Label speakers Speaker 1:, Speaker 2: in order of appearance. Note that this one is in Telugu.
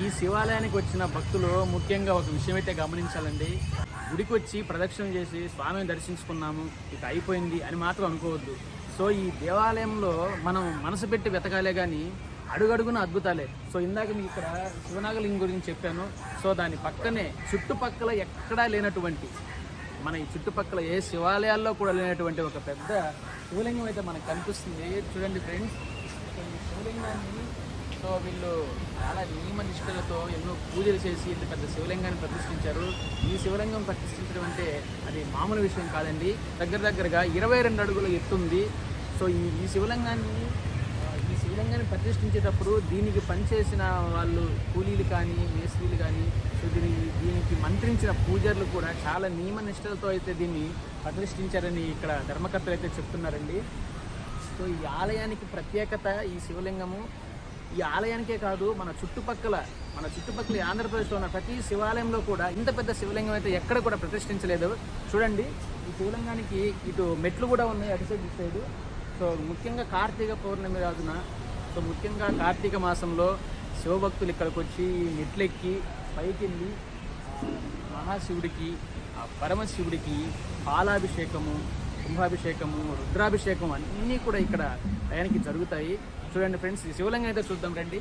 Speaker 1: ఈ శివాలయానికి వచ్చిన భక్తులు ముఖ్యంగా ఒక విషయం అయితే గమనించాలండి. గుడికి వచ్చి ప్రదక్షిణ చేసి స్వామిని దర్శించుకున్నాము, ఇక అయిపోయింది అని మాత్రం అనుకోవద్దు. సో ఈ దేవాలయంలో మనం మనసు పెట్టి వెతకాలే కానీ అడుగడుగున అద్భుతాలే. సో ఇందాక మీకు ఇక్కడ శివనాగలింగం గురించి చెప్పాను. సో దాని పక్కనే చుట్టుపక్కల ఎక్కడా లేనటువంటి, మన ఈ చుట్టుపక్కల ఏ శివాలయాల్లో కూడా లేనటువంటి ఒక పెద్ద శివలింగం అయితే మనకు కనిపిస్తుంది. చూడండి ఫ్రెండ్స్, సో ఈ శివలింగాన్ని వీళ్ళు చాలా నియమ నిష్ఠలతో ఎన్నో పూజలు చేసి ఇంత పెద్ద శివలింగాన్ని ప్రతిష్ఠించారు. ఈ శివలింగం ప్రతిష్ఠించడం అంటే అది మామూలు విషయం కాదండి. దగ్గరగా 22 అడుగుల ఎత్తుంది. సో ఈ శివలింగాన్ని ప్రతిష్ఠించేటప్పుడు దీనికి పనిచేసిన వాళ్ళు కూలీలు కానీ మేస్త్రీలు కానీ, సో దీనికి మంత్రించిన పూజారులు కూడా చాలా నియమ నిష్ఠలతో అయితే దీన్ని ప్రతిష్ఠించారని ఇక్కడ ధర్మకర్తలు అయితే చెప్తున్నారండి. సో ఈ ఆలయానికి ప్రత్యేకత ఈ శివలింగము. ఈ ఆలయానికే కాదు, మన చుట్టుపక్కల ఆంధ్రప్రదేశ్లో ఉన్న ప్రతి శివాలయంలో కూడా ఇంత పెద్ద శివలింగం అయితే ఎక్కడ కూడా ప్రతిష్ఠించలేదు. చూడండి, ఈ శివలింగానికి ఇటు మెట్లు కూడా ఉన్నాయి, అటు సైడ్ ఇటు సైడు. సో ముఖ్యంగా కార్తీక పౌర్ణమి రోజున, సో ముఖ్యంగా కార్తీక మాసంలో శివభక్తులు ఇక్కడికి వచ్చి మెట్లెక్కి పైకి వెళ్ళి మహాశివుడికి, పరమశివుడికి పాలాభిషేకము, కుంభాభిషేకము, రుద్రాభిషేకం అన్నీ కూడా ఇక్కడ టయానికి జరుగుతాయి. చూడండి ఫ్రెండ్స్, ఈ శివలింగం అయితే చూద్దాం రండి.